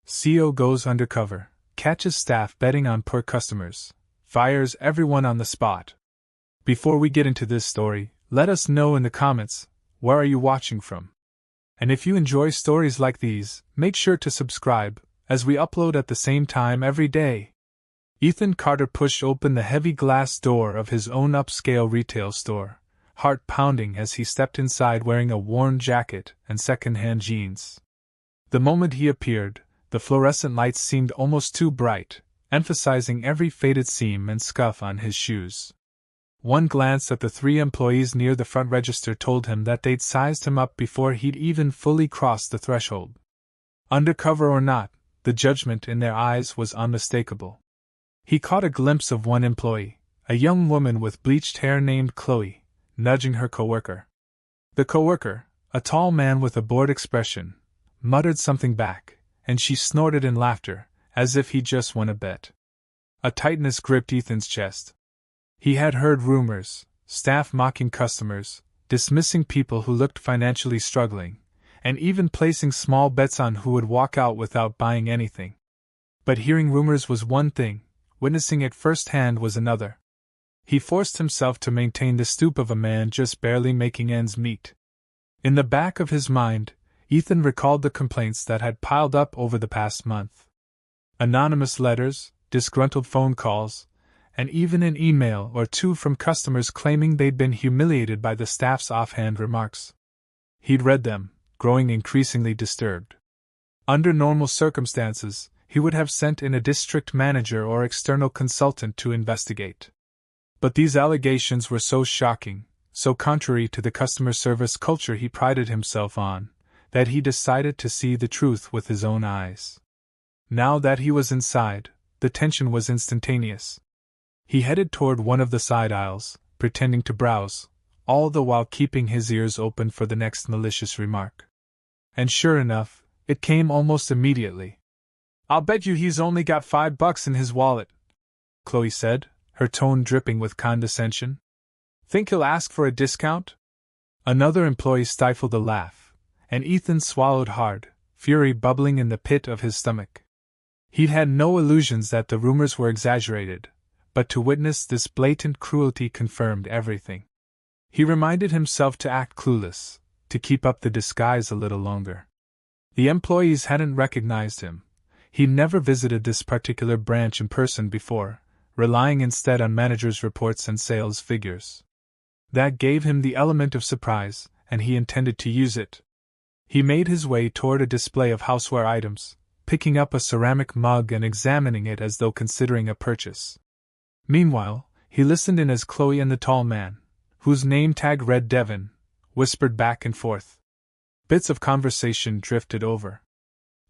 CEO goes undercover, catches staff betting on poor customers, fires everyone on the spot. Before we get into this story, let us know in the comments, where are you watching from? And if you enjoy stories like these, make sure to subscribe, as we upload at the same time every day. Ethan Carter pushed open the heavy glass door of his own upscale retail store, heart pounding as he stepped inside wearing a worn jacket and second-hand jeans. The moment he appeared, the fluorescent lights seemed almost too bright, emphasizing every faded seam and scuff on his shoes. One glance at the 3 employees near the front register told him that they'd sized him up before he'd even fully crossed the threshold. Undercover or not, the judgment in their eyes was unmistakable. He caught a glimpse of one employee, a young woman with bleached hair named Chloe, nudging her coworker. The coworker, a tall man with a bored expression, muttered something back, and she snorted in laughter, as if he'd just won a bet. A tightness gripped Ethan's chest. He had heard rumors, staff mocking customers, dismissing people who looked financially struggling, and even placing small bets on who would walk out without buying anything. But hearing rumors was one thing, witnessing it firsthand was another. He forced himself to maintain the stoop of a man just barely making ends meet. In the back of his mind, Ethan recalled the complaints that had piled up over the past month. Anonymous letters, disgruntled phone calls, and even an email or two from customers claiming they'd been humiliated by the staff's offhand remarks. He'd read them, growing increasingly disturbed. Under normal circumstances, he would have sent in a district manager or external consultant to investigate. But these allegations were so shocking, so contrary to the customer service culture he prided himself on, that he decided to see the truth with his own eyes. Now that he was inside, the tension was instantaneous. He headed toward one of the side aisles, pretending to browse, all the while keeping his ears open for the next malicious remark. And sure enough, it came almost immediately. "I'll bet you he's only got $5 in his wallet," Chloe said, her tone dripping with condescension. "Think he'll ask for a discount?" Another employee stifled a laugh, and Ethan swallowed hard, fury bubbling in the pit of his stomach. He'd had no illusions that the rumors were exaggerated, but to witness this blatant cruelty confirmed everything. He reminded himself to act clueless, to keep up the disguise a little longer. The employees hadn't recognized him. He'd never visited this particular branch in person before, relying instead on managers' reports and sales figures. That gave him the element of surprise, and he intended to use it. He made his way toward a display of houseware items, picking up a ceramic mug and examining it as though considering a purchase. Meanwhile, he listened in as Chloe and the tall man, whose name tag read Devin, whispered back and forth. Bits of conversation drifted over.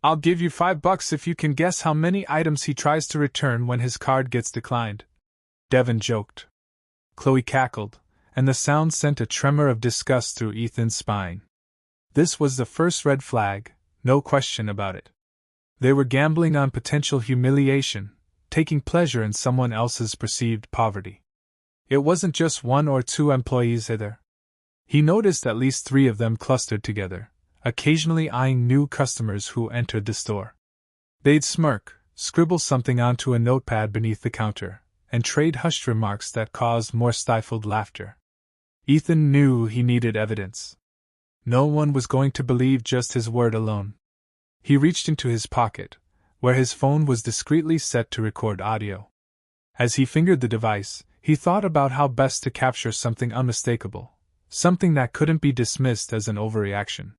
"I'll give you $5 if you can guess how many items he tries to return when his card gets declined," Devin joked. Chloe cackled, and the sound sent a tremor of disgust through Ethan's spine. This was the first red flag, no question about it. They were gambling on potential humiliation, taking pleasure in someone else's perceived poverty. It wasn't just 1 or 2 employees either. He noticed at least 3 of them clustered together, occasionally eyeing new customers who entered the store. They'd smirk, scribble something onto a notepad beneath the counter, and trade hushed remarks that caused more stifled laughter. Ethan knew he needed evidence. No one was going to believe just his word alone. He reached into his pocket, where his phone was discreetly set to record audio. As he fingered the device, he thought about how best to capture something unmistakable, something that couldn't be dismissed as an overreaction.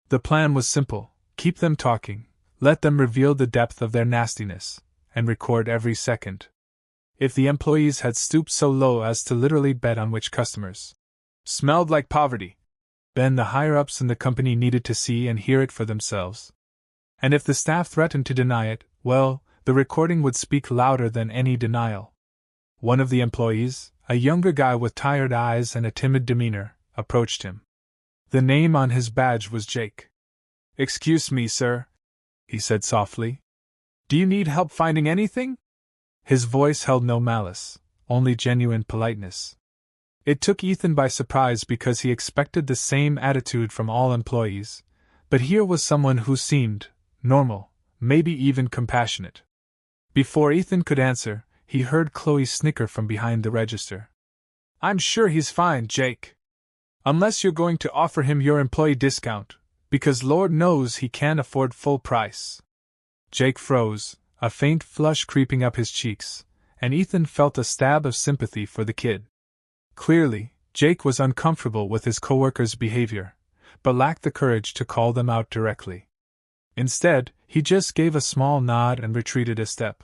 The plan was simple: keep them talking, let them reveal the depth of their nastiness, and record every second. If the employees had stooped so low as to literally bet on which customers smelled like poverty, then the higher-ups in the company needed to see and hear it for themselves. And if the staff threatened to deny it, well, the recording would speak louder than any denial. One of the employees, a younger guy with tired eyes and a timid demeanor, approached him. The name on his badge was Jake. "Excuse me, sir," he said softly. "Do you need help finding anything?" His voice held no malice, only genuine politeness. It took Ethan by surprise because he expected the same attitude from all employees, but here was someone who seemed normal, maybe even compassionate. Before Ethan could answer, he heard Chloe snicker from behind the register. I'm sure he's fine, Jake. Unless you're going to offer him your employee discount, because Lord knows he can't afford full price. Jake froze, a faint flush creeping up his cheeks, and Ethan felt a stab of sympathy for the kid. Clearly, Jake was uncomfortable with his coworkers' behavior, but lacked the courage to call them out directly. Instead, he just gave a small nod and retreated a step.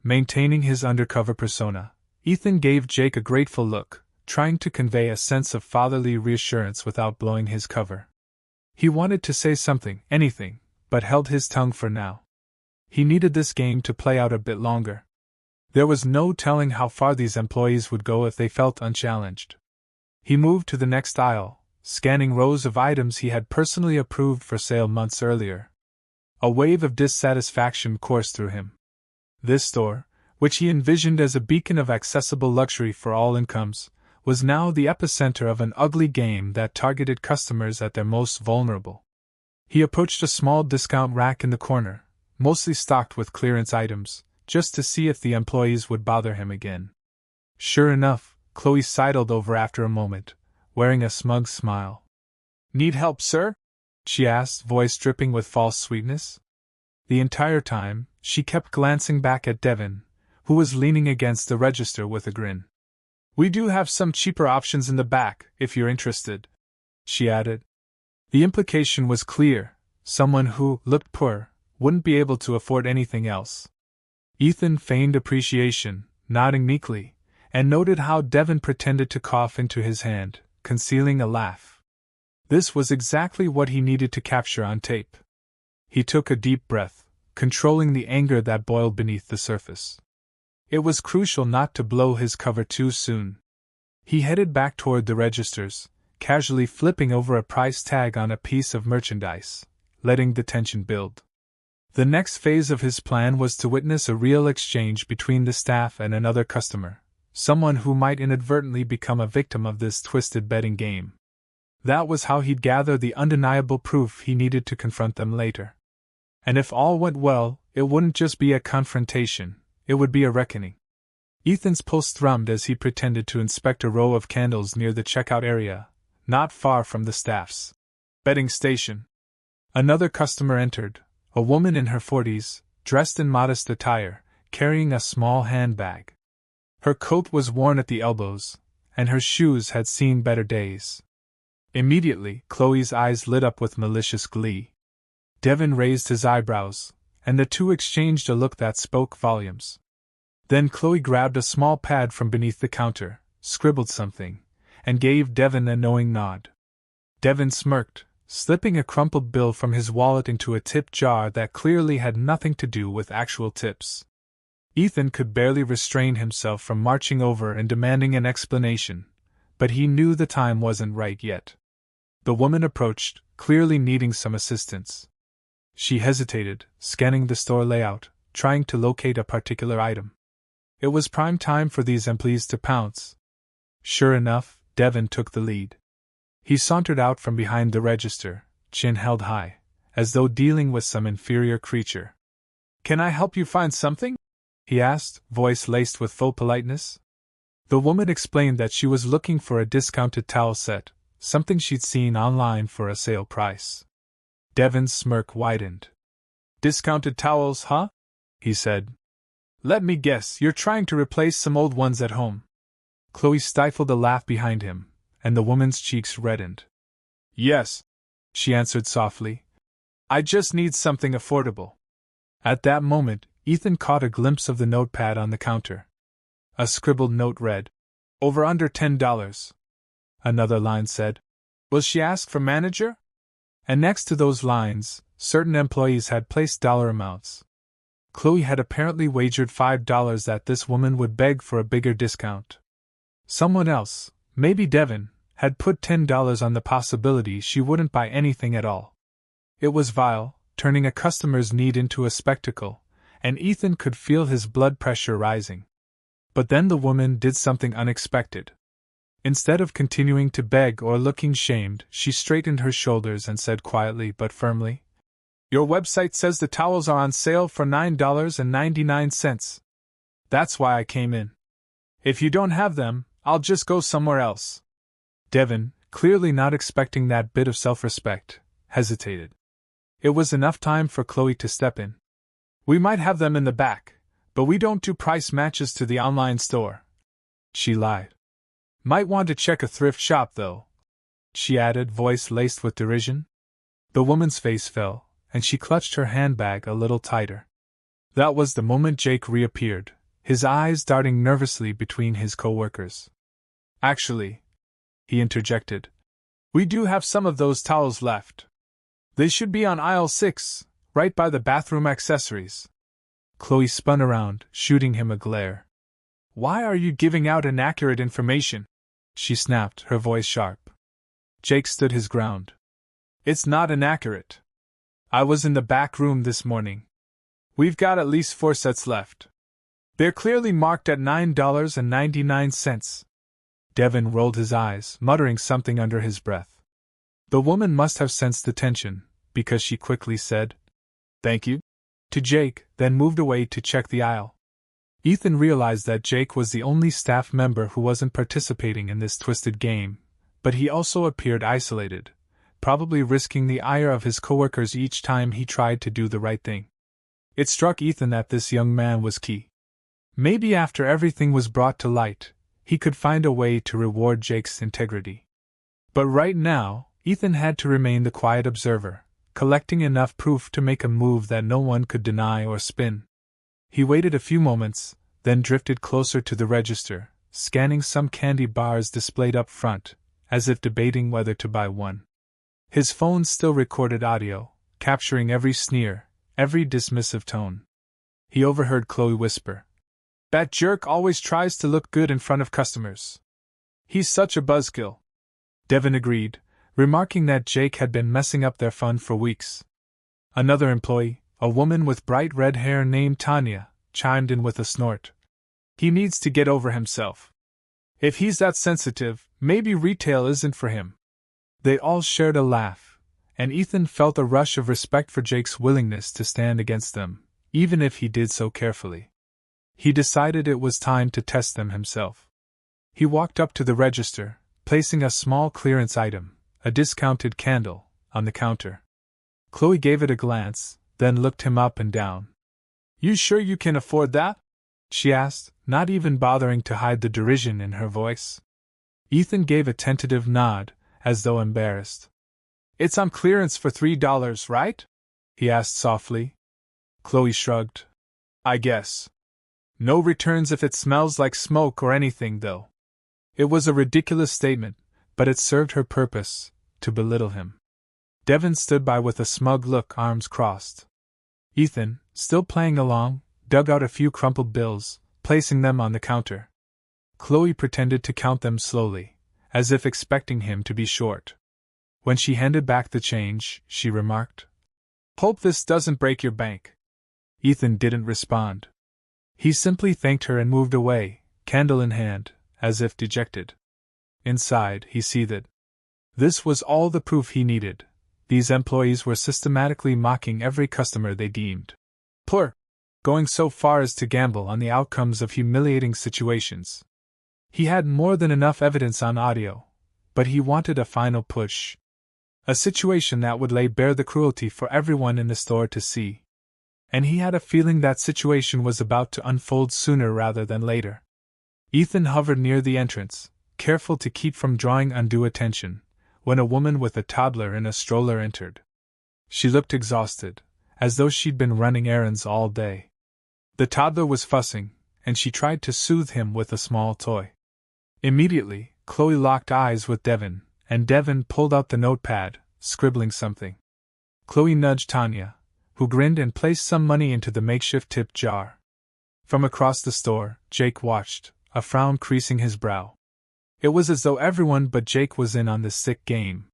Maintaining his undercover persona, Ethan gave Jake a grateful look, trying to convey a sense of fatherly reassurance without blowing his cover. He wanted to say something, anything, but held his tongue for now. He needed this game to play out a bit longer. There was no telling how far these employees would go if they felt unchallenged. He moved to the next aisle, scanning rows of items he had personally approved for sale months earlier. A wave of dissatisfaction coursed through him. This store, which he envisioned as a beacon of accessible luxury for all incomes, was now the epicenter of an ugly game that targeted customers at their most vulnerable. He approached a small discount rack in the corner, mostly stocked with clearance items, just to see if the employees would bother him again. Sure enough, Chloe sidled over after a moment, wearing a smug smile. Need help, sir? She asked, voice dripping with false sweetness. The entire time, she kept glancing back at Devin, who was leaning against the register with a grin. We do have some cheaper options in the back, if you're interested, she added. The implication was clear: someone who looked poor wouldn't be able to afford anything else. Ethan feigned appreciation, nodding meekly, and noted how Devin pretended to cough into his hand, concealing a laugh. This was exactly what he needed to capture on tape. He took a deep breath, controlling the anger that boiled beneath the surface. It was crucial not to blow his cover too soon. He headed back toward the registers, casually flipping over a price tag on a piece of merchandise, letting the tension build. The next phase of his plan was to witness a real exchange between the staff and another customer, someone who might inadvertently become a victim of this twisted betting game. That was how he'd gather the undeniable proof he needed to confront them later. And if all went well, it wouldn't just be a confrontation, it would be a reckoning. Ethan's pulse thrummed as he pretended to inspect a row of candles near the checkout area, not far from the staff's betting station. Another customer entered, a woman in her 40s, dressed in modest attire, carrying a small handbag. Her coat was worn at the elbows, and her shoes had seen better days. Immediately, Chloe's eyes lit up with malicious glee. Devin raised his eyebrows, and the two exchanged a look that spoke volumes. Then Chloe grabbed a small pad from beneath the counter, scribbled something, and gave Devin a knowing nod. Devin smirked, slipping a crumpled bill from his wallet into a tip jar that clearly had nothing to do with actual tips. Ethan could barely restrain himself from marching over and demanding an explanation, but he knew the time wasn't right yet. The woman approached, clearly needing some assistance. She hesitated, scanning the store layout, trying to locate a particular item. It was prime time for these employees to pounce. Sure enough, Devin took the lead. He sauntered out from behind the register, chin held high, as though dealing with some inferior creature. Can I help you find something? He asked, voice laced with faux politeness. The woman explained that she was looking for a discounted towel set, something she'd seen online for a sale price. Devin's smirk widened. Discounted towels, huh? He said. Let me guess, you're trying to replace some old ones at home. Chloe stifled a laugh behind him, and the woman's cheeks reddened. Yes, she answered softly. I just need something affordable. At that moment, Ethan caught a glimpse of the notepad on the counter. A scribbled note read, Over under $10. Another line said, Will she ask for manager? And next to those lines, certain employees had placed dollar amounts. Chloe had apparently wagered $5 that this woman would beg for a bigger discount. Someone else, maybe Devin, had put $10 on the possibility she wouldn't buy anything at all. It was vile, turning a customer's need into a spectacle, and Ethan could feel his blood pressure rising. But then the woman did something unexpected. Instead of continuing to beg or looking shamed, she straightened her shoulders and said quietly but firmly, Your website says the towels are on sale for $9.99. That's why I came in. If you don't have them, I'll just go somewhere else. Devin, clearly not expecting that bit of self-respect, hesitated. It was enough time for Chloe to step in. We might have them in the back, but we don't do price matches to the online store. She lied. Might want to check a thrift shop, though, she added, voice laced with derision. The woman's face fell, and she clutched her handbag a little tighter. That was the moment Jake reappeared, his eyes darting nervously between his co-workers. Actually, he interjected, we do have some of those towels left. They should be on aisle 6, right by the bathroom accessories. Chloe spun around, shooting him a glare. Why are you giving out inaccurate information? She snapped, her voice sharp. Jake stood his ground. It's not inaccurate. I was in the back room this morning. We've got at least 4 sets left. They're clearly marked at $9.99. Devin rolled his eyes, muttering something under his breath. The woman must have sensed the tension, because she quickly said, "Thank you," to Jake, then moved away to check the aisle. Ethan realized that Jake was the only staff member who wasn't participating in this twisted game, but he also appeared isolated, probably risking the ire of his coworkers each time he tried to do the right thing. It struck Ethan that this young man was key. Maybe after everything was brought to light, he could find a way to reward Jake's integrity. But right now, Ethan had to remain the quiet observer, collecting enough proof to make a move that no one could deny or spin. He waited a few moments, then drifted closer to the register, scanning some candy bars displayed up front, as if debating whether to buy one. His phone still recorded audio, capturing every sneer, every dismissive tone. He overheard Chloe whisper, "That jerk always tries to look good in front of customers. He's such a buzzkill." Devin agreed, remarking that Jake had been messing up their fun for weeks. Another employee, a woman with bright red hair named Tanya, chimed in with a snort. "He needs to get over himself. If he's that sensitive, maybe retail isn't for him." They all shared a laugh, and Ethan felt a rush of respect for Jake's willingness to stand against them, even if he did so carefully. He decided it was time to test them himself. He walked up to the register, placing a small clearance item, a discounted candle, on the counter. Chloe gave it a glance, then looked him up and down. "You sure you can afford that?" she asked, not even bothering to hide the derision in her voice. Ethan gave a tentative nod, as though embarrassed. "It's on clearance for $3, right?" he asked softly. Chloe shrugged. "I guess. No returns if it smells like smoke or anything, though." It was a ridiculous statement, but it served her purpose, to belittle him. Devin stood by with a smug look, arms crossed. Ethan, still playing along, dug out a few crumpled bills, placing them on the counter. Chloe pretended to count them slowly, as if expecting him to be short. When she handed back the change, she remarked, "Hope this doesn't break your bank." Ethan didn't respond. He simply thanked her and moved away, candle in hand, as if dejected. Inside, he seethed. This was all the proof he needed. These employees were systematically mocking every customer they deemed poor, going so far as to gamble on the outcomes of humiliating situations. He had more than enough evidence on audio, but he wanted a final push. A situation that would lay bare the cruelty for everyone in the store to see. And he had a feeling that situation was about to unfold sooner rather than later. Ethan hovered near the entrance, careful to keep from drawing undue attention, when a woman with a toddler in a stroller entered. She looked exhausted, as though she'd been running errands all day. The toddler was fussing, and she tried to soothe him with a small toy. Immediately, Chloe locked eyes with Devin, and Devin pulled out the notepad, scribbling something. Chloe nudged Tanya, who grinned and placed some money into the makeshift tip jar. From across the store, Jake watched, a frown creasing his brow. It was as though everyone but Jake was in on this sick game.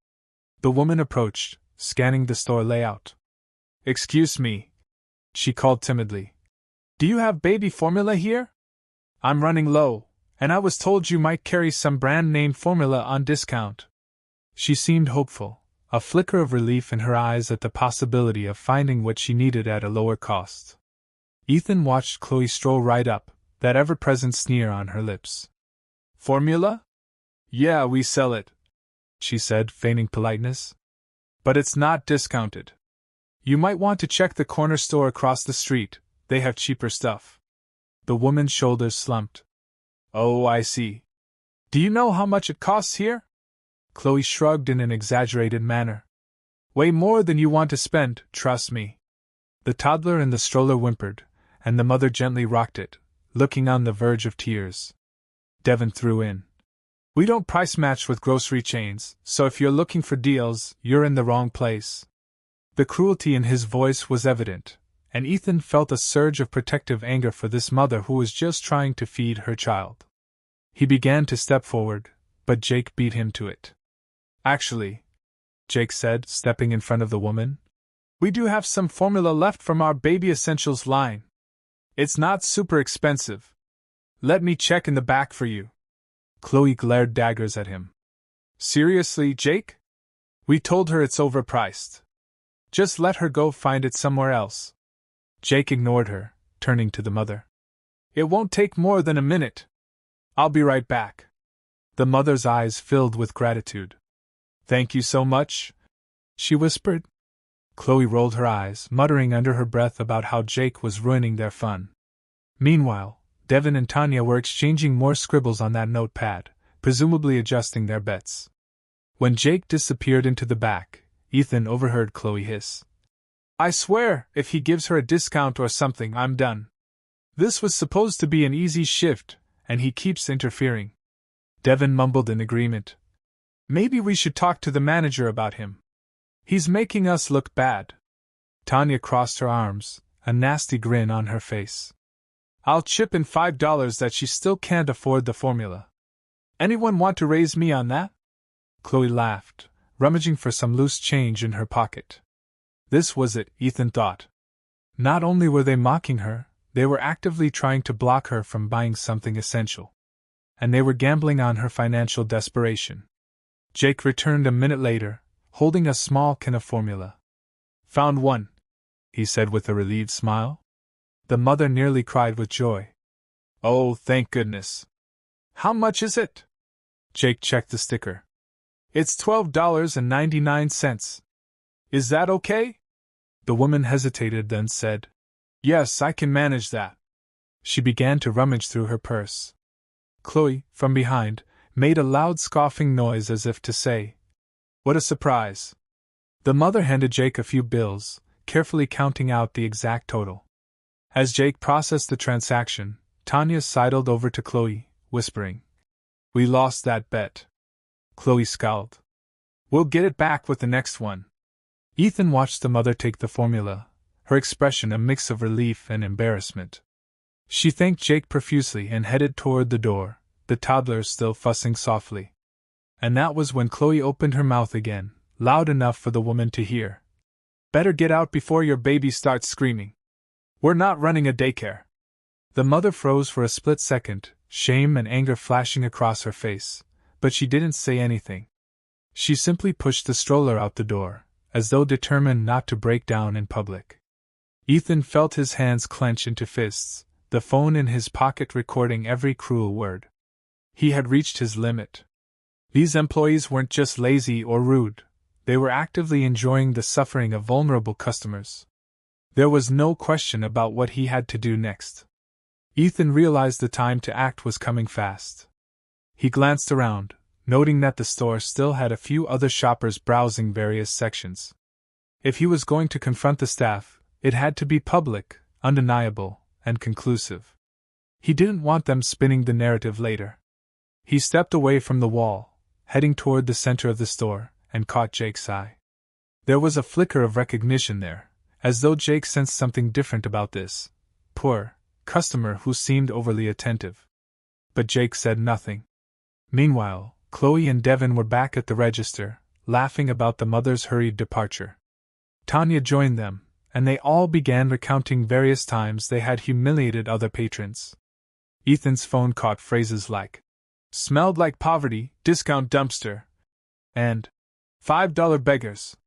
The woman approached, scanning the store layout. "Excuse me," she called timidly. "Do you have baby formula here? I'm running low, and I was told you might carry some brand-name formula on discount." She seemed hopeful, a flicker of relief in her eyes at the possibility of finding what she needed at a lower cost. Ethan watched Chloe stroll right up, that ever-present sneer on her lips. "Formula? Yeah, we sell it," she said, feigning politeness. "But it's not discounted. You might want to check the corner store across the street, they have cheaper stuff." The woman's shoulders slumped. "Oh, I see. Do you know how much it costs here?" Chloe shrugged in an exaggerated manner. "Way more than you want to spend, trust me." The toddler in the stroller whimpered, and the mother gently rocked it, looking on the verge of tears. Devin threw in. "We don't price match with grocery chains, so if you're looking for deals, you're in the wrong place." The cruelty in his voice was evident, and Ethan felt a surge of protective anger for this mother who was just trying to feed her child. He began to step forward, but Jake beat him to it. "Actually," Jake said, stepping in front of the woman, "we do have some formula left from our baby essentials line. It's not super expensive. Let me check in the back for you." Chloe glared daggers at him. "Seriously, Jake? We told her it's overpriced. Just let her go find it somewhere else." Jake ignored her, turning to the mother. "It won't take more than a minute. I'll be right back." The mother's eyes filled with gratitude. "Thank you so much," she whispered. Chloe rolled her eyes, muttering under her breath about how Jake was ruining their fun. Meanwhile, Devin and Tanya were exchanging more scribbles on that notepad, presumably adjusting their bets. When Jake disappeared into the back, Ethan overheard Chloe hiss, "I swear, if he gives her a discount or something, I'm done. This was supposed to be an easy shift, and he keeps interfering." Devin mumbled in agreement. "Maybe we should talk to the manager about him. He's making us look bad." Tanya crossed her arms, a nasty grin on her face. "I'll chip in $5 that she still can't afford the formula. Anyone want to raise me on that?" Chloe laughed, rummaging for some loose change in her pocket. This was it, Ethan thought. Not only were they mocking her, they were actively trying to block her from buying something essential. And they were gambling on her financial desperation. Jake returned a minute later, holding a small can of formula. "Found one," he said with a relieved smile. The mother nearly cried with joy. "Oh, thank goodness. How much is it?" Jake checked the sticker. "It's $12.99. Is that okay?" The woman hesitated, then said, "Yes, I can manage that." She began to rummage through her purse. Chloe, from behind, made a loud scoffing noise as if to say, "What a surprise." The mother handed Jake a few bills, carefully counting out the exact total. As Jake processed the transaction, Tanya sidled over to Chloe, whispering, "We lost that bet." Chloe scowled. "We'll get it back with the next one." Ethan watched the mother take the formula, her expression a mix of relief and embarrassment. She thanked Jake profusely and headed toward the door, the toddler still fussing softly. And that was when Chloe opened her mouth again, loud enough for the woman to hear. "Better get out before your baby starts screaming. We're not running a daycare." The mother froze for a split second, shame and anger flashing across her face, but she didn't say anything. She simply pushed the stroller out the door, as though determined not to break down in public. Ethan felt his hands clench into fists, the phone in his pocket recording every cruel word. He had reached his limit. These employees weren't just lazy or rude, they were actively enjoying the suffering of vulnerable customers. There was no question about what he had to do next. Ethan realized the time to act was coming fast. He glanced around, noting that the store still had a few other shoppers browsing various sections. If he was going to confront the staff, it had to be public, undeniable, and conclusive. He didn't want them spinning the narrative later. He stepped away from the wall, heading toward the center of the store, and caught Jake's eye. There was a flicker of recognition there, as though Jake sensed something different about this poor customer who seemed overly attentive. But Jake said nothing. Meanwhile, Chloe and Devin were back at the register, laughing about the mother's hurried departure. Tanya joined them, and they all began recounting various times they had humiliated other patrons. Ethan's phone caught phrases like, "smelled like poverty, discount dumpster," and $5 beggars.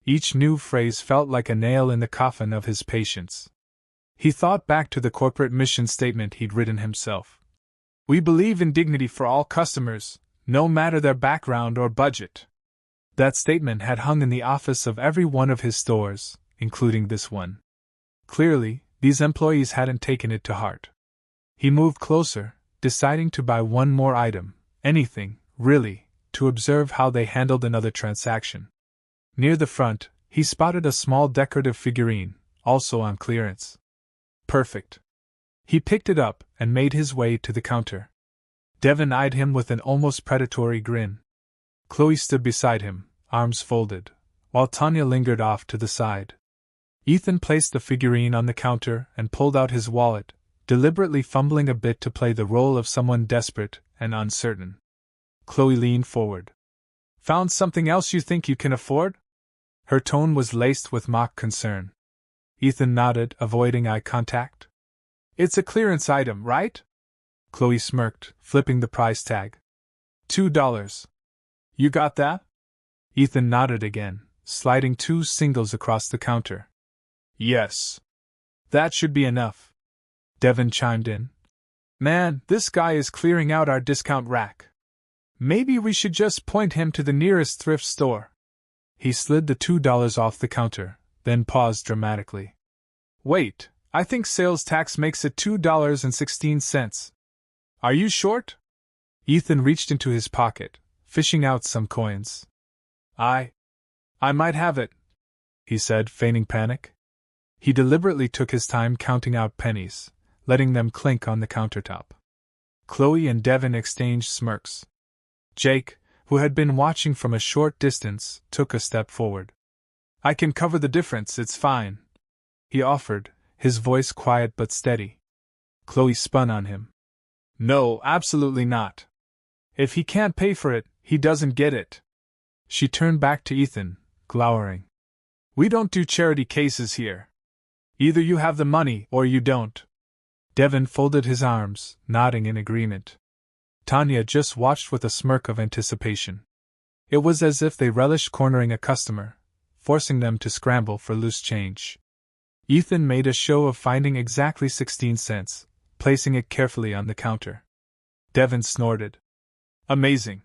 Each new phrase felt like a nail in the coffin of his patience. He thought back to the corporate mission statement he'd written himself. We believe in dignity for all customers, no matter their background or budget. That statement had hung in the office of every one of his stores, including this one. Clearly, these employees hadn't taken it to heart. He moved closer, deciding to buy one more item, anything, really, to observe how they handled another transaction. Near the front, he spotted a small decorative figurine, also on clearance. Perfect. He picked it up and made his way to the counter. Devin eyed him with an almost predatory grin. Chloe stood beside him, arms folded, while Tanya lingered off to the side. Ethan placed the figurine on the counter and pulled out his wallet, deliberately fumbling a bit to play the role of someone desperate and uncertain. Chloe leaned forward. Found something else you think you can afford? Her tone was laced with mock concern. Ethan nodded, avoiding eye contact. It's a clearance item, right? Chloe smirked, flipping the price tag. $2. You got that? Ethan nodded again, sliding 2 singles across the counter. Yes. That should be enough. Devin chimed in. Man, this guy is clearing out our discount rack. Maybe we should just point him to the nearest thrift store. He slid the $2 off the counter, then paused dramatically. Wait, I think sales tax makes it $2.16. Are you short? Ethan reached into his pocket, fishing out some coins. I might have it, he said, feigning panic. He deliberately took his time counting out pennies, letting them clink on the countertop. Chloe and Devin exchanged smirks. Jake, who had been watching from a short distance, took a step forward. I can cover the difference, it's fine, he offered, his voice quiet but steady. Chloe spun on him. No, absolutely not. If he can't pay for it, he doesn't get it. She turned back to Ethan, glowering. We don't do charity cases here. Either you have the money or you don't. Devin folded his arms, nodding in agreement. Tanya just watched with a smirk of anticipation. It was as if they relished cornering a customer, forcing them to scramble for loose change. Ethan made a show of finding exactly 16 cents, placing it carefully on the counter. Devin snorted. Amazing.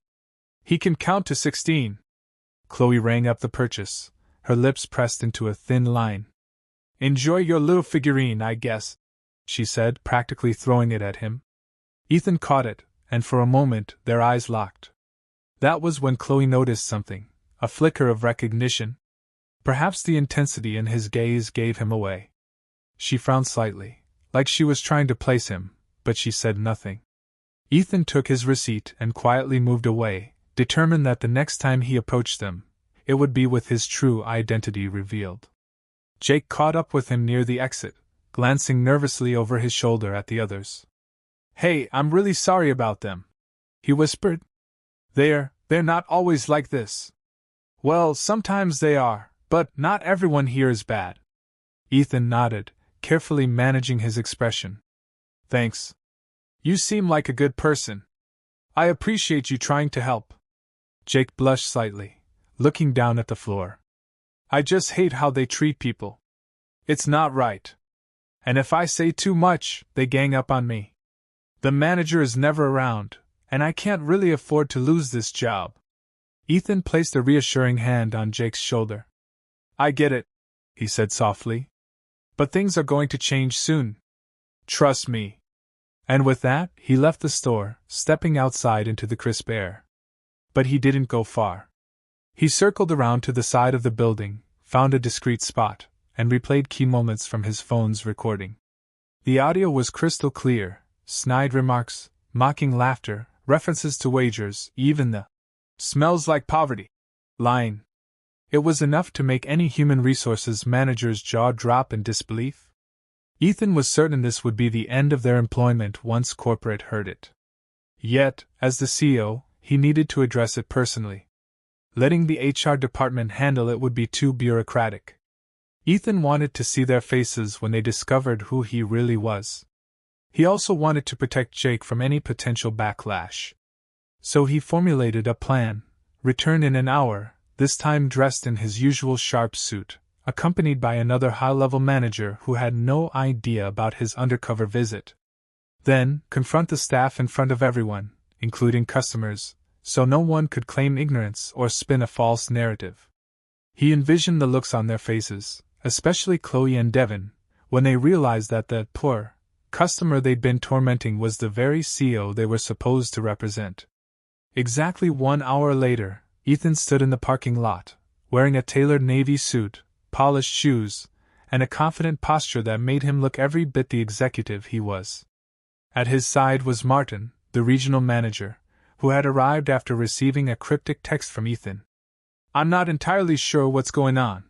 He can count to 16. Chloe rang up the purchase, her lips pressed into a thin line. Enjoy your little figurine, I guess, she said, practically throwing it at him. Ethan caught it, and for a moment their eyes locked. That was when Chloe noticed something, a flicker of recognition. Perhaps the intensity in his gaze gave him away. She frowned slightly, like she was trying to place him, but she said nothing. Ethan took his receipt and quietly moved away, determined that the next time he approached them, it would be with his true identity revealed. Jake caught up with him near the exit, glancing nervously over his shoulder at the others. Hey, I'm really sorry about them, he whispered. They're not always like this. Well, sometimes they are, but not everyone here is bad. Ethan nodded, carefully managing his expression. Thanks. You seem like a good person. I appreciate you trying to help. Jake blushed slightly, looking down at the floor. I just hate how they treat people. It's not right. And if I say too much, they gang up on me. The manager is never around, and I can't really afford to lose this job. Ethan placed a reassuring hand on Jake's shoulder. I get it, he said softly. But things are going to change soon. Trust me. And with that, he left the store, stepping outside into the crisp air. But he didn't go far. He circled around to the side of the building, found a discreet spot, and replayed key moments from his phone's recording. The audio was crystal clear, snide remarks, mocking laughter, references to wagers, even the "smells like poverty" line. It was enough to make any human resources manager's jaw drop in disbelief. Ethan was certain this would be the end of their employment once corporate heard it. Yet, as the CEO, he needed to address it personally. Letting the HR department handle it would be too bureaucratic. Ethan wanted to see their faces when they discovered who he really was. He also wanted to protect Jake from any potential backlash. So he formulated a plan, returned in an hour, this time dressed in his usual sharp suit, accompanied by another high-level manager who had no idea about his undercover visit. Then, confront the staff in front of everyone, including customers, so no one could claim ignorance or spin a false narrative. He envisioned the looks on their faces, especially Chloe and Devin, when they realized that the poor customer they'd been tormenting was the very CEO they were supposed to represent. Exactly 1 hour later, Ethan stood in the parking lot, wearing a tailored navy suit, polished shoes, and a confident posture that made him look every bit the executive he was. At his side was Martin, the regional manager, who had arrived after receiving a cryptic text from Ethan. "I'm not entirely sure what's going on,"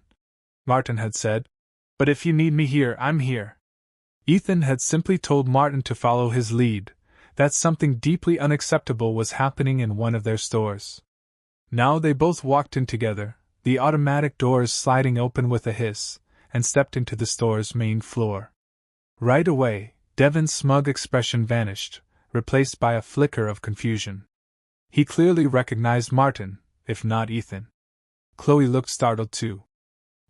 Martin had said, "but if you need me here, I'm here." Ethan had simply told Martin to follow his lead, that something deeply unacceptable was happening in one of their stores. Now they both walked in together, the automatic doors sliding open with a hiss, and stepped into the store's main floor. Right away, Devin's smug expression vanished, replaced by a flicker of confusion. He clearly recognized Martin, if not Ethan. Chloe looked startled too.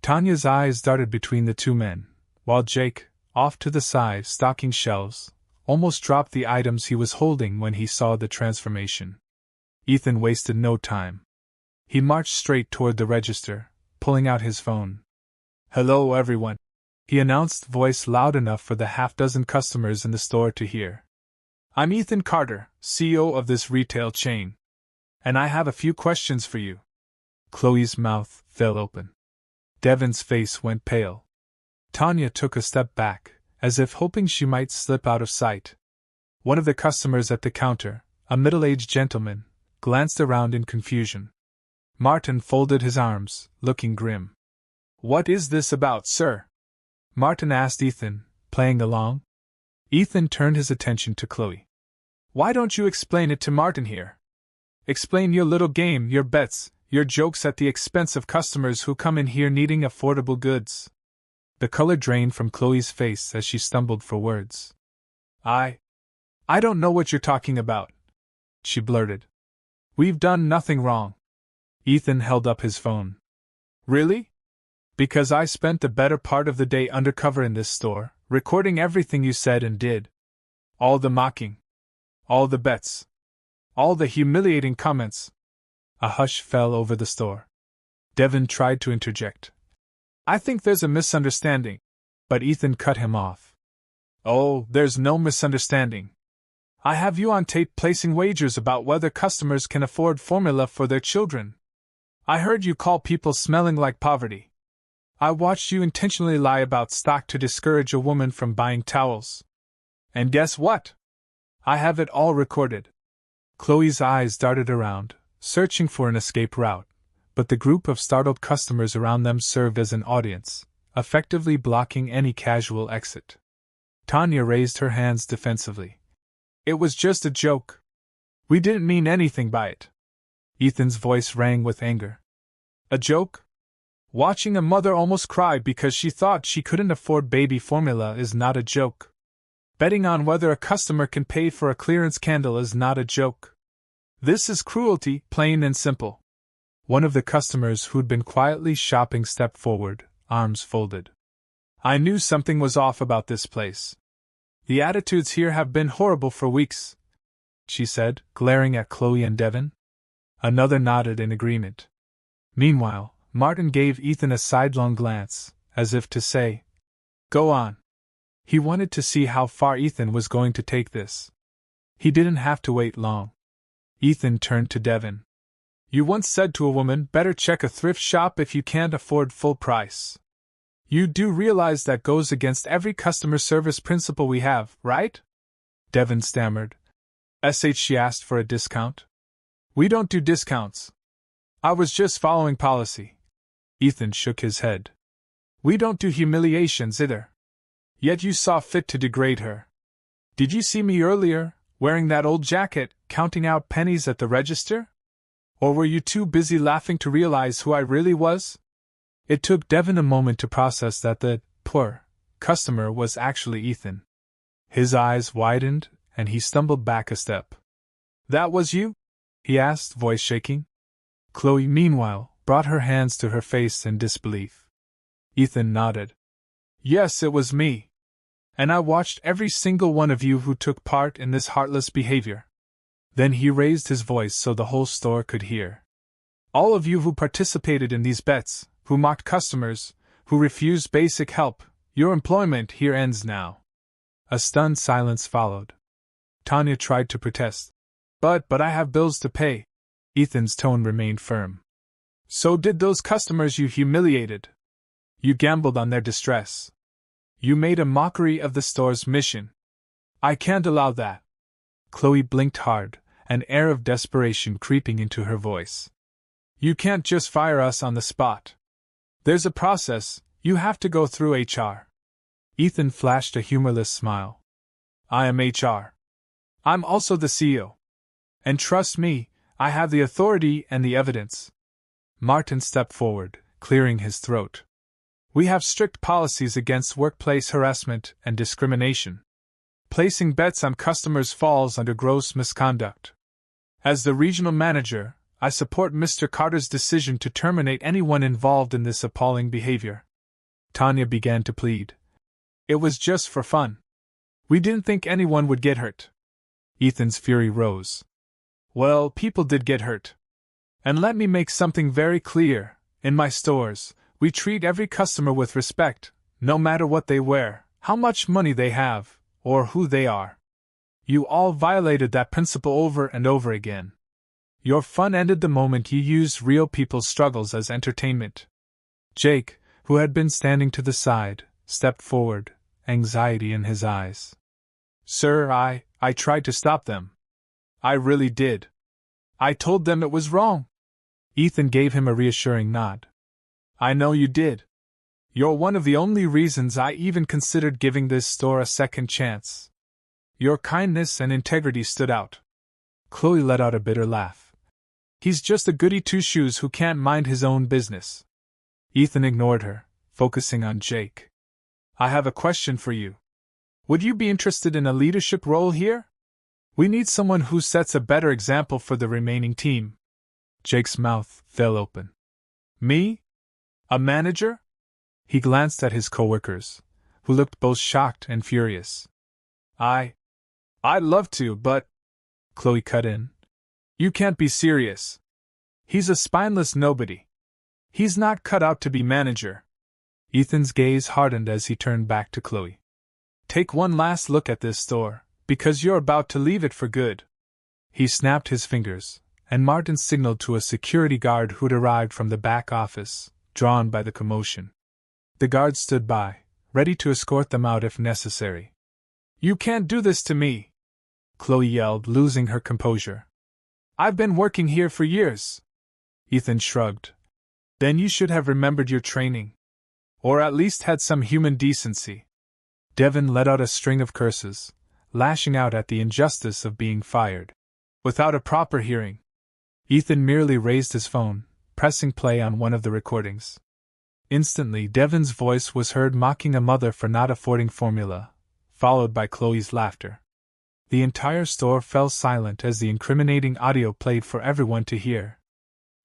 Tanya's eyes darted between the two men, while Jake, off to the side stocking shelves, almost dropped the items he was holding when he saw the transformation. Ethan wasted no time. He marched straight toward the register, pulling out his phone. "Hello everyone," he announced, voice loud enough for the half-dozen customers in the store to hear. "I'm Ethan Carter, CEO of this retail chain. And I have a few questions for you." Chloe's mouth fell open. Devin's face went pale. Tanya took a step back, as if hoping she might slip out of sight. One of the customers at the counter, a middle-aged gentleman, glanced around in confusion. Martin folded his arms, looking grim. "What is this about, sir?" Martin asked Ethan, playing along. Ethan turned his attention to Chloe. "Why don't you explain it to Martin here? Explain your little game, your bets, your jokes at the expense of customers who come in here needing affordable goods." The color drained from Chloe's face as she stumbled for words. I don't know what you're talking about," she blurted. "We've done nothing wrong." Ethan held up his phone. "Really? Because I spent the better part of the day undercover in this store, recording everything you said and did. All the mocking. All the bets. All the humiliating comments." A hush fell over the store. Devin tried to interject. "I think there's a misunderstanding," but Ethan cut him off. "Oh, there's no misunderstanding. I have you on tape placing wagers about whether customers can afford formula for their children. I heard you call people smelling like poverty. I watched you intentionally lie about stock to discourage a woman from buying towels. And guess what? I have it all recorded." Chloe's eyes darted around, searching for an escape route, but the group of startled customers around them served as an audience, effectively blocking any casual exit. Tanya raised her hands defensively. "It was just a joke. We didn't mean anything by it." Ethan's voice rang with anger. "A joke? Watching a mother almost cry because she thought she couldn't afford baby formula is not a joke. Betting on whether a customer can pay for a clearance candle is not a joke. This is cruelty, plain and simple." One of the customers who'd been quietly shopping stepped forward, arms folded. "I knew something was off about this place. The attitudes here have been horrible for weeks," she said, glaring at Chloe and Devin. Another nodded in agreement. Meanwhile, Martin gave Ethan a sidelong glance, as if to say, "Go on." He wanted to see how far Ethan was going to take this. He didn't have to wait long. Ethan turned to Devin. "You once said to a woman, better check a thrift shop if you can't afford full price. You do realize that goes against every customer service principle we have, right?" Devin stammered. She asked for a discount?" "We don't do discounts. I was just following policy." Ethan shook his head. "We don't do humiliations either. Yet you saw fit to degrade her. Did you see me earlier, wearing that old jacket, counting out pennies at the register? Or were you too busy laughing to realize who I really was?" It took Devin a moment to process that the poor customer was actually Ethan. His eyes widened, and he stumbled back a step. "That was you?" he asked, voice shaking. Chloe, meanwhile, brought her hands to her face in disbelief. Ethan nodded. Yes, it was me. And I watched every single one of you who took part in this heartless behavior. Then he raised his voice so the whole store could hear. All of you who participated in these bets, who mocked customers, who refused basic help, your employment here ends now. A stunned silence followed. Tanya tried to protest. But I have bills to pay. Ethan's tone remained firm. So did those customers you humiliated. You gambled on their distress. You made a mockery of the store's mission. I can't allow that. Chloe blinked hard, an air of desperation creeping into her voice. You can't just fire us on the spot. There's a process, you have to go through HR. Ethan flashed a humorless smile. I am HR. I'm also the CEO. And trust me, I have the authority and the evidence. Martin stepped forward, clearing his throat. We have strict policies against workplace harassment and discrimination. Placing bets on customers falls under gross misconduct. As the regional manager, I support Mr. Carter's decision to terminate anyone involved in this appalling behavior. Tanya began to plead. It was just for fun. We didn't think anyone would get hurt. Ethan's fury rose. Well, people did get hurt. And let me make something very clear. In my stores, we treat every customer with respect, no matter what they wear, how much money they have, or who they are. You all violated that principle over and over again. Your fun ended the moment you used real people's struggles as entertainment. Jake, who had been standing to the side, stepped forward, anxiety in his eyes. Sir, I tried to stop them. I really did. I told them it was wrong. Ethan gave him a reassuring nod. I know you did. You're one of the only reasons I even considered giving this store a second chance. Your kindness and integrity stood out. Chloe let out a bitter laugh. He's just a goody two-shoes who can't mind his own business. Ethan ignored her, focusing on Jake. I have a question for you. Would you be interested in a leadership role here? We need someone who sets a better example for the remaining team. Jake's mouth fell open. Me? A manager? He glanced at his coworkers, who looked both shocked and furious. I'd love to, but... Chloe cut in. You can't be serious. He's a spineless nobody. He's not cut out to be manager. Ethan's gaze hardened as he turned back to Chloe. Take one last look at this store, because you're about to leave it for good. He snapped his fingers, and Martin signaled to a security guard who'd arrived from the back office, drawn by the commotion. The guard stood by, ready to escort them out if necessary. You can't do this to me! Chloe yelled, losing her composure. I've been working here for years. Ethan shrugged. Then you should have remembered your training. Or at least had some human decency. Devin let out a string of curses, lashing out at the injustice of being fired. Without a proper hearing. Ethan merely raised his phone, pressing play on one of the recordings. Instantly, Devin's voice was heard mocking a mother for not affording formula, followed by Chloe's laughter. The entire store fell silent as the incriminating audio played for everyone to hear.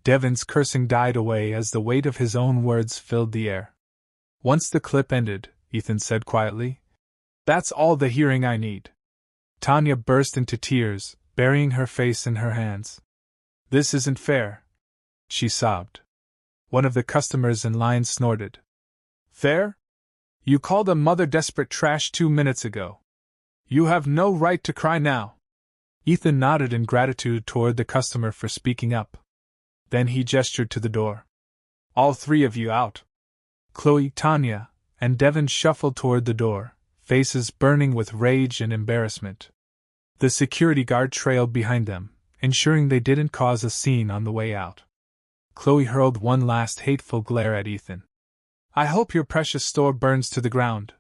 Devin's cursing died away as the weight of his own words filled the air. Once the clip ended, Ethan said quietly, That's all the hearing I need. Tanya burst into tears, burying her face in her hands. This isn't fair, she sobbed. One of the customers in line snorted. Fair? You called a mother desperate trash 2 minutes ago. You have no right to cry now. Ethan nodded in gratitude toward the customer for speaking up. Then he gestured to the door. All three of you out. Chloe, Tanya, and Devin shuffled toward the door, faces burning with rage and embarrassment. The security guard trailed behind them, ensuring they didn't cause a scene on the way out. Chloe hurled one last hateful glare at Ethan. I hope your precious store burns to the ground.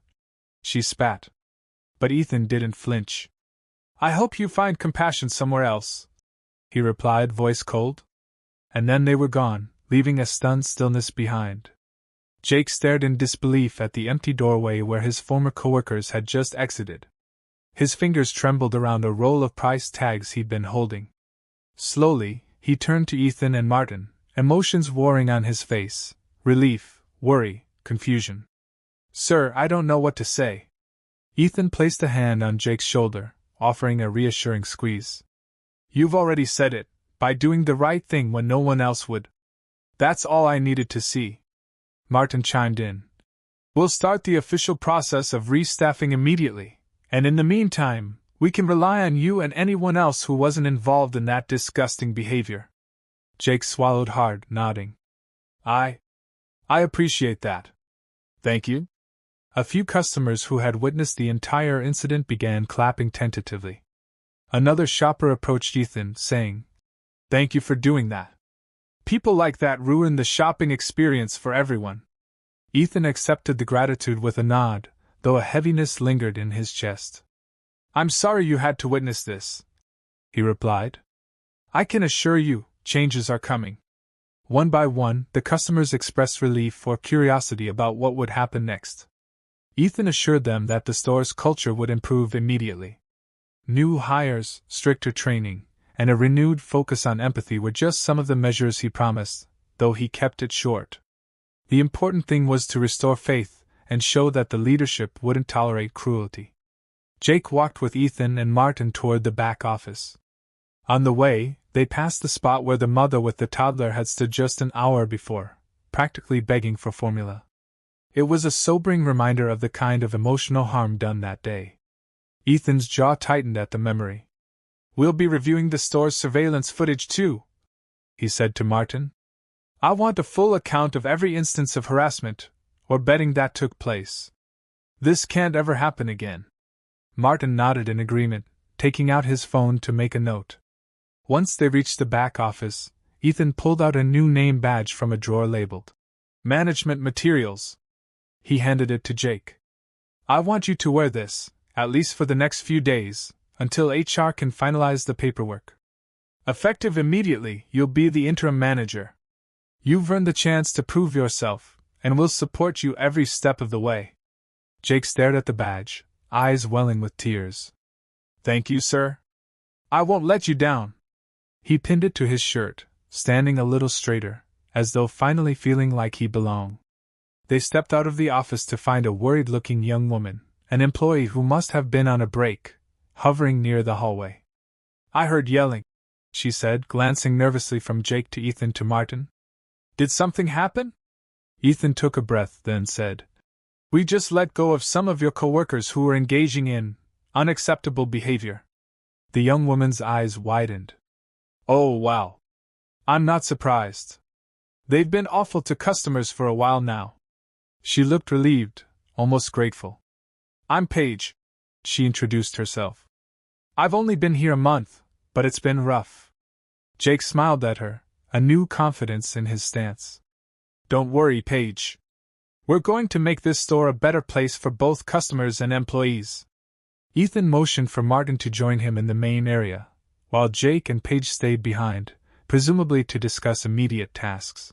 She spat. But Ethan didn't flinch. I hope you find compassion somewhere else, he replied, voice cold. And then they were gone, leaving a stunned stillness behind. Jake stared in disbelief at the empty doorway where his former coworkers had just exited. His fingers trembled around a roll of price tags he'd been holding. Slowly, he turned to Ethan and Martin, emotions warring on his face: relief, worry, confusion. "Sir, I don't know what to say." Ethan placed a hand on Jake's shoulder, offering a reassuring squeeze. "You've already said it, by doing the right thing when no one else would. That's all I needed to see." Martin chimed in. "We'll start the official process of restaffing immediately, and in the meantime, we can rely on you and anyone else who wasn't involved in that disgusting behavior." Jake swallowed hard, nodding. I appreciate that. Thank you." A few customers who had witnessed the entire incident began clapping tentatively. Another shopper approached Ethan, saying, "Thank you for doing that. People like that ruin the shopping experience for everyone." Ethan accepted the gratitude with a nod, though a heaviness lingered in his chest. "I'm sorry you had to witness this," he replied. "I can assure you, changes are coming." One by one, the customers expressed relief or curiosity about what would happen next. Ethan assured them that the store's culture would improve immediately. New hires, stricter training, and a renewed focus on empathy were just some of the measures he promised, though he kept it short. The important thing was to restore faith and show that the leadership wouldn't tolerate cruelty. Jake walked with Ethan and Martin toward the back office. On the way, they passed the spot where the mother with the toddler had stood just an hour before, practically begging for formula. It was a sobering reminder of the kind of emotional harm done that day. Ethan's jaw tightened at the memory. "We'll be reviewing the store's surveillance footage too," he said to Martin. "I want a full account of every instance of harassment or betting that took place. This can't ever happen again." Martin nodded in agreement, taking out his phone to make a note. Once they reached the back office, Ethan pulled out a new name badge from a drawer labeled Management Materials. He handed it to Jake. "I want you to wear this, at least for the next few days, until HR can finalize the paperwork. Effective immediately, you'll be the interim manager. You've earned the chance to prove yourself, and we'll support you every step of the way." Jake stared at the badge, eyes welling with tears. "Thank you, sir. I won't let you down." He pinned it to his shirt, standing a little straighter, as though finally feeling like he belonged. They stepped out of the office to find a worried-looking young woman, an employee who must have been on a break, hovering near the hallway. "I heard yelling," she said, glancing nervously from Jake to Ethan to Martin. "Did something happen?" Ethan took a breath, then said, "We just let go of some of your coworkers who were engaging in unacceptable behavior." The young woman's eyes widened. "Oh, wow. I'm not surprised. They've been awful to customers for a while now." She looked relieved, almost grateful. "I'm Paige," she introduced herself. "I've only been here a month, but it's been rough." Jake smiled at her, a new confidence in his stance. "Don't worry, Paige. We're going to make this store a better place for both customers and employees." Ethan motioned for Martin to join him in the main area, while Jake and Paige stayed behind, presumably to discuss immediate tasks.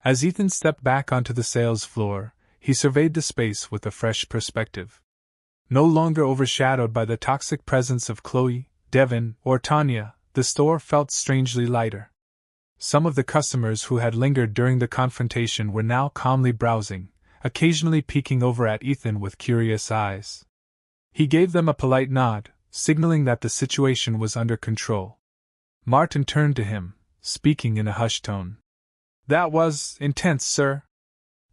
As Ethan stepped back onto the sales floor, he surveyed the space with a fresh perspective. No longer overshadowed by the toxic presence of Chloe, Devin, or Tanya, the store felt strangely lighter. Some of the customers who had lingered during the confrontation were now calmly browsing, occasionally peeking over at Ethan with curious eyes. He gave them a polite nod, signaling that the situation was under control. Martin turned to him, speaking in a hushed tone. "That was intense, sir.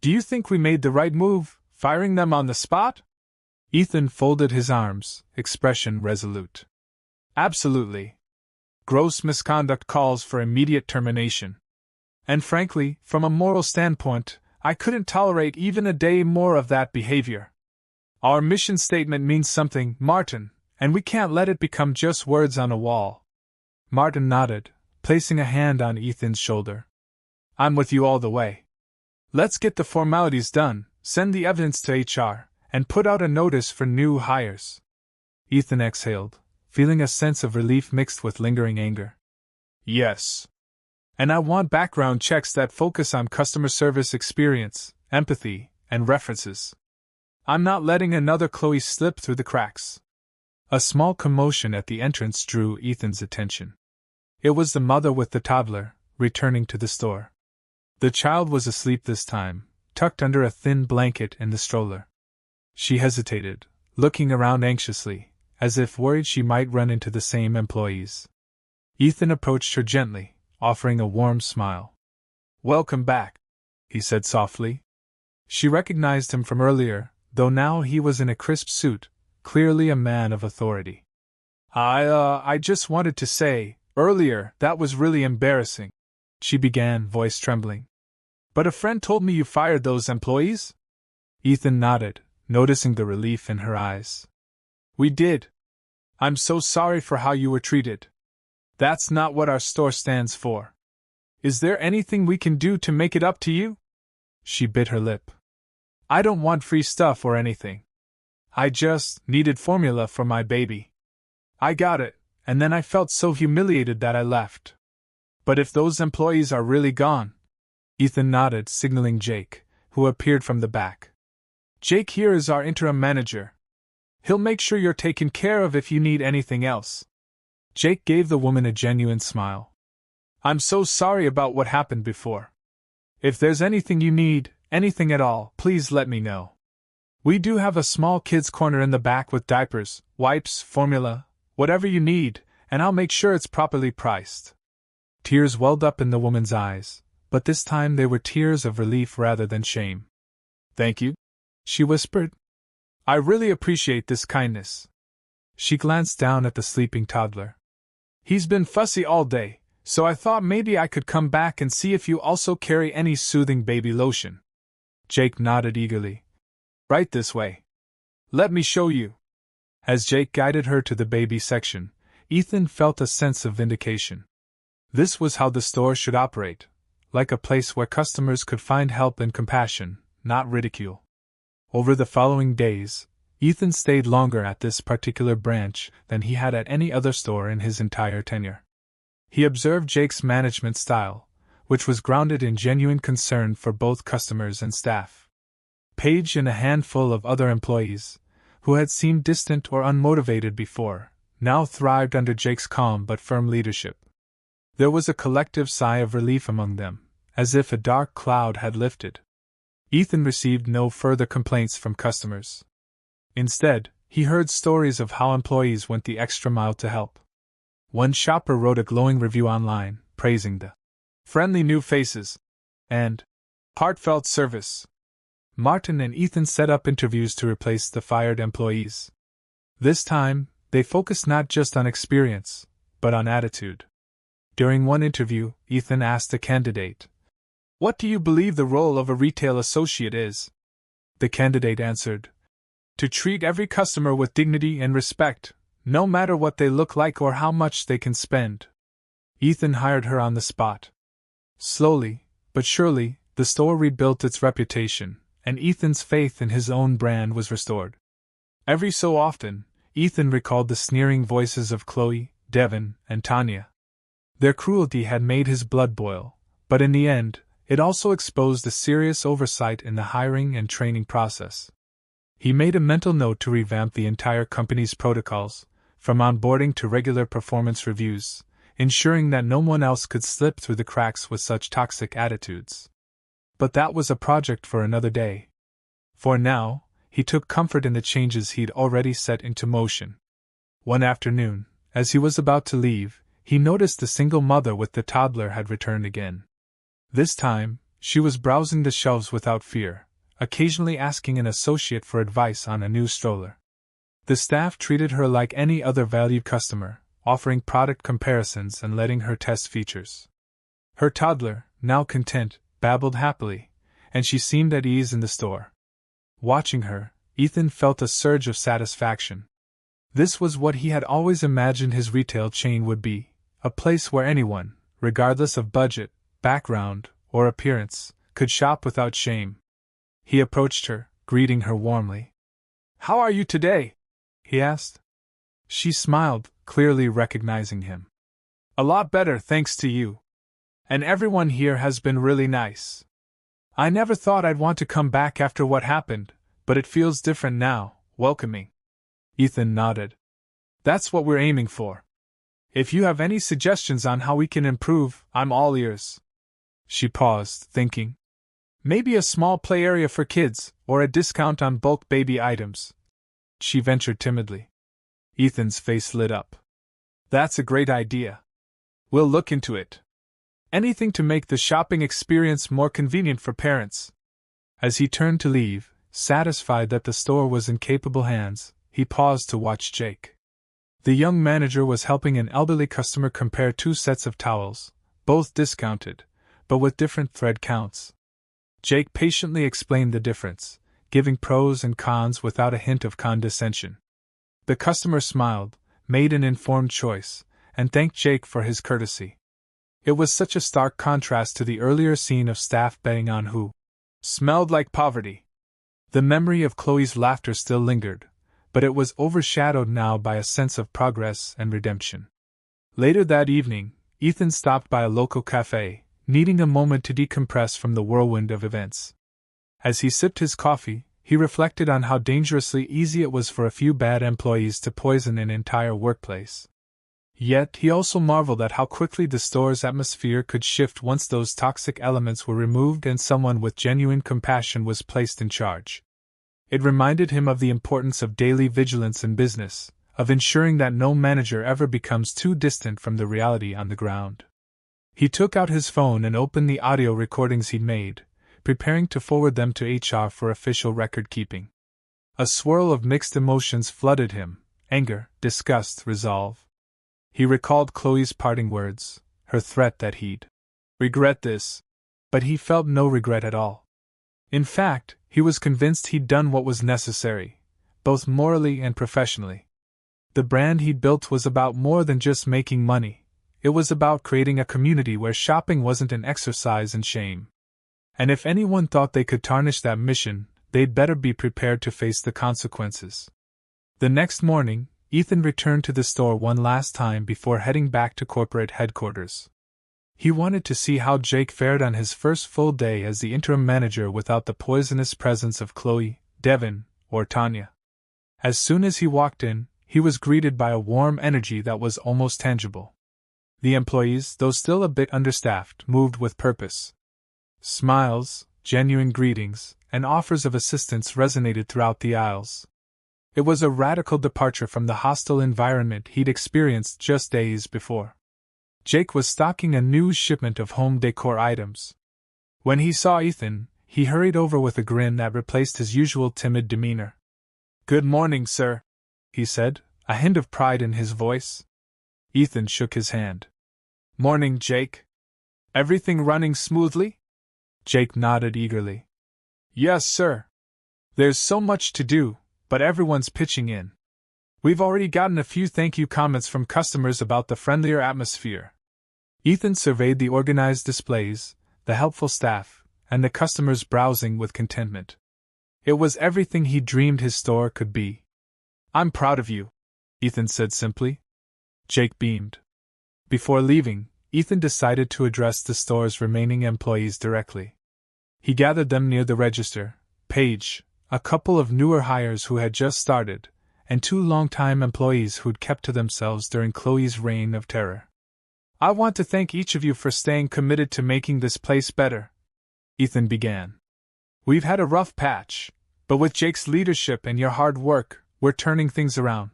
Do you think we made the right move, firing them on the spot?" Ethan folded his arms, expression resolute. "Absolutely. Gross misconduct calls for immediate termination. And frankly, from a moral standpoint, I couldn't tolerate even a day more of that behavior. Our mission statement means something, Martin, and we can't let it become just words on a wall." Martin nodded, placing a hand on Ethan's shoulder. "I'm with you all the way. Let's get the formalities done, send the evidence to HR, and put out a notice for new hires." Ethan exhaled, feeling a sense of relief mixed with lingering anger. "Yes. And I want background checks that focus on customer service experience, empathy, and references. I'm not letting another Chloe slip through the cracks." A small commotion at the entrance drew Ethan's attention. It was the mother with the toddler, returning to the store. The child was asleep this time, tucked under a thin blanket in the stroller. She hesitated, looking around anxiously, as if worried she might run into the same employees. Ethan approached her gently, offering a warm smile. "Welcome back," he said softly. She recognized him from earlier, though now he was in a crisp suit, clearly a man of authority. I just wanted to say, earlier, that was really embarrassing," she began, voice trembling. "But a friend told me you fired those employees?" Ethan nodded, noticing the relief in her eyes. "We did. I'm so sorry for how you were treated. That's not what our store stands for. Is there anything we can do to make it up to you?" She bit her lip. "I don't want free stuff or anything. I just needed formula for my baby. I got it, and then I felt so humiliated that I left. But if those employees are really gone..." Ethan nodded, signaling Jake, who appeared from the back. "Jake here is our interim manager. He'll make sure you're taken care of if you need anything else." Jake gave the woman a genuine smile. "I'm so sorry about what happened before. If there's anything you need, anything at all, please let me know. We do have a small kids' corner in the back with diapers, wipes, formula, whatever you need, and I'll make sure it's properly priced." Tears welled up in the woman's eyes, but this time they were tears of relief rather than shame. "Thank you," she whispered. "I really appreciate this kindness." She glanced down at the sleeping toddler. "He's been fussy all day, so I thought maybe I could come back and see if you also carry any soothing baby lotion." Jake nodded eagerly. "Right this way. Let me show you." As Jake guided her to the baby section, Ethan felt a sense of vindication. This was how the store should operate, like a place where customers could find help and compassion, not ridicule. Over the following days, Ethan stayed longer at this particular branch than he had at any other store in his entire tenure. He observed Jake's management style, which was grounded in genuine concern for both customers and staff. Paige and a handful of other employees, who had seemed distant or unmotivated before, now thrived under Jake's calm but firm leadership. There was a collective sigh of relief among them, as if a dark cloud had lifted. Ethan received no further complaints from customers. Instead, he heard stories of how employees went the extra mile to help. One shopper wrote a glowing review online, praising the friendly new faces and heartfelt service. Martin and Ethan set up interviews to replace the fired employees. This time, they focused not just on experience, but on attitude. During one interview, Ethan asked a candidate, "What do you believe the role of a retail associate is?" The candidate answered, "To treat every customer with dignity and respect, no matter what they look like or how much they can spend." Ethan hired her on the spot. Slowly, but surely, the store rebuilt its reputation, and Ethan's faith in his own brand was restored. Every so often, Ethan recalled the sneering voices of Chloe, Devin, and Tanya. Their cruelty had made his blood boil, but in the end, it also exposed a serious oversight in the hiring and training process. He made a mental note to revamp the entire company's protocols, from onboarding to regular performance reviews, ensuring that no one else could slip through the cracks with such toxic attitudes. But that was a project for another day. For now, he took comfort in the changes he'd already set into motion. One afternoon, as he was about to leave, he noticed the single mother with the toddler had returned again. This time, she was browsing the shelves without fear, occasionally asking an associate for advice on a new stroller. The staff treated her like any other valued customer, offering product comparisons and letting her test features. Her toddler, now content, babbled happily, and she seemed at ease in the store. Watching her, Ethan felt a surge of satisfaction. This was what he had always imagined his retail chain would be, a place where anyone, regardless of budget, background, or appearance, could shop without shame. He approached her, greeting her warmly. "How are you today?" he asked. She smiled, clearly recognizing him. "A lot better, thanks to you. And everyone here has been really nice. I never thought I'd want to come back after what happened, but it feels different now, welcoming." Ethan nodded. "That's what we're aiming for. If you have any suggestions on how we can improve, I'm all ears." She paused, thinking. Maybe a small play area for kids, or a discount on bulk baby items. She ventured timidly. Ethan's face lit up. That's a great idea. We'll look into it. Anything to make the shopping experience more convenient for parents. As he turned to leave, satisfied that the store was in capable hands, he paused to watch Jake. The young manager was helping an elderly customer compare two sets of towels, both discounted, but with different thread counts. Jake patiently explained the difference, giving pros and cons without a hint of condescension. The customer smiled, made an informed choice, and thanked Jake for his courtesy. It was such a stark contrast to the earlier scene of staff betting on who smelled like poverty. The memory of Chloe's laughter still lingered, but it was overshadowed now by a sense of progress and redemption. Later that evening, Ethan stopped by a local cafe, needing a moment to decompress from the whirlwind of events. As he sipped his coffee, he reflected on how dangerously easy it was for a few bad employees to poison an entire workplace. Yet he also marveled at how quickly the store's atmosphere could shift once those toxic elements were removed and someone with genuine compassion was placed in charge. It reminded him of the importance of daily vigilance in business, of ensuring that no manager ever becomes too distant from the reality on the ground. He took out his phone and opened the audio recordings he'd made, preparing to forward them to HR for official record-keeping. A swirl of mixed emotions flooded him: anger, disgust, resolve. He recalled Chloe's parting words, her threat that he'd regret this, but he felt no regret at all. In fact, he was convinced he'd done what was necessary, both morally and professionally. The brand he'd built was about more than just making money. It was about creating a community where shopping wasn't an exercise in shame. And if anyone thought they could tarnish that mission, they'd better be prepared to face the consequences. The next morning, Ethan returned to the store one last time before heading back to corporate headquarters. He wanted to see how Jake fared on his first full day as the interim manager without the poisonous presence of Chloe, Devin, or Tanya. As soon as he walked in, he was greeted by a warm energy that was almost tangible. The employees, though still a bit understaffed, moved with purpose. Smiles, genuine greetings, and offers of assistance resonated throughout the aisles. It was a radical departure from the hostile environment he'd experienced just days before. Jake was stocking a new shipment of home decor items. When he saw Ethan, he hurried over with a grin that replaced his usual timid demeanor. "Good morning, sir," he said, a hint of pride in his voice. Ethan shook his hand. "Morning, Jake. Everything running smoothly?" Jake nodded eagerly. "Yes, sir. There's so much to do, but everyone's pitching in. We've already gotten a few thank you comments from customers about the friendlier atmosphere." Ethan surveyed the organized displays, the helpful staff, and the customers browsing with contentment. It was everything he dreamed his store could be. "I'm proud of you," Ethan said simply. Jake beamed. Before leaving, Ethan decided to address the store's remaining employees directly. He gathered them near the register: Paige, a couple of newer hires who had just started, and two longtime employees who'd kept to themselves during Chloe's reign of terror. "I want to thank each of you for staying committed to making this place better," Ethan began. "We've had a rough patch, but with Jake's leadership and your hard work, we're turning things around.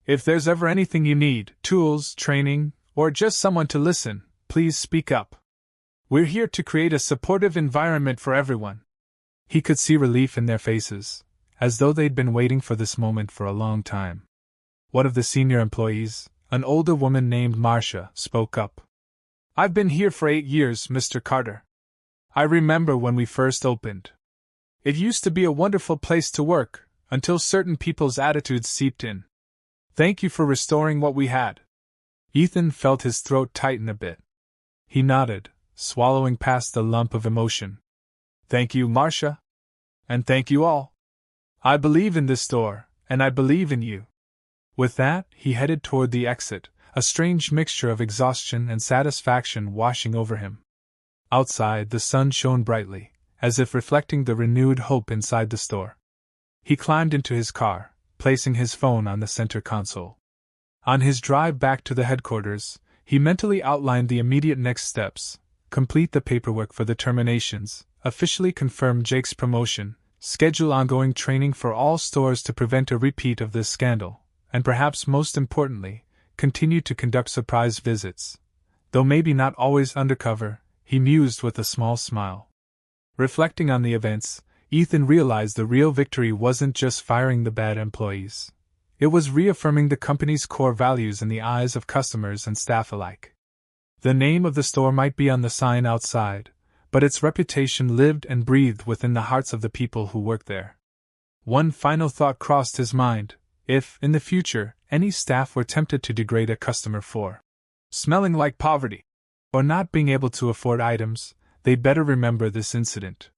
If there's ever anything you need, tools, training, or just someone to listen, please speak up. We're here to create a supportive environment for everyone." He could see relief in their faces, as though they'd been waiting for this moment for a long time. One of the senior employees, an older woman named Marcia, spoke up. "I've been here for 8 years, Mr. Carter. I remember when we first opened. It used to be a wonderful place to work, until certain people's attitudes seeped in. Thank you for restoring what we had." Ethan felt his throat tighten a bit. He nodded, swallowing past the lump of emotion. "Thank you, Marcia. And thank you all. I believe in this store, and I believe in you." With that, he headed toward the exit, a strange mixture of exhaustion and satisfaction washing over him. Outside, the sun shone brightly, as if reflecting the renewed hope inside the store. He climbed into his car, placing his phone on the center console. On his drive back to the headquarters, he mentally outlined the immediate next steps: complete the paperwork for the terminations, officially confirm Jake's promotion, schedule ongoing training for all stores to prevent a repeat of this scandal, and perhaps most importantly, continue to conduct surprise visits. Though maybe not always undercover, he mused with a small smile. Reflecting on the events, Ethan realized the real victory wasn't just firing the bad employees. It was reaffirming the company's core values in the eyes of customers and staff alike. The name of the store might be on the sign outside, but its reputation lived and breathed within the hearts of the people who worked there. One final thought crossed his mind: if, in the future, any staff were tempted to degrade a customer for smelling like poverty or not being able to afford items, they'd better remember this incident.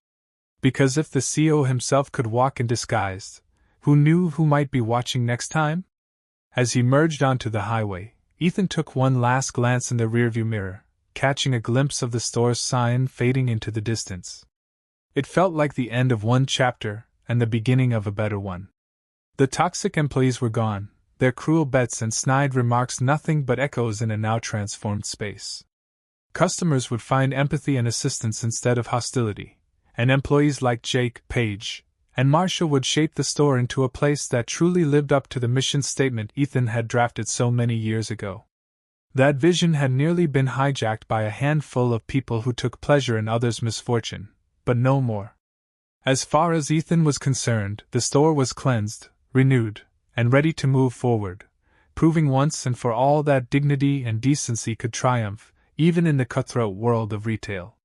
Because if the CEO himself could walk in disguise, who knew who might be watching next time? As he merged onto the highway, Ethan took one last glance in the rearview mirror, catching a glimpse of the store's sign fading into the distance. It felt like the end of one chapter and the beginning of a better one. The toxic employees were gone, their cruel bets and snide remarks nothing but echoes in a now transformed space. Customers would find empathy and assistance instead of hostility, and employees like Jake, Paige, and Marcia would shape the store into a place that truly lived up to the mission statement Ethan had drafted so many years ago. That vision had nearly been hijacked by a handful of people who took pleasure in others' misfortune, but no more. As far as Ethan was concerned, the store was cleansed, renewed, and ready to move forward, proving once and for all that dignity and decency could triumph, even in the cutthroat world of retail.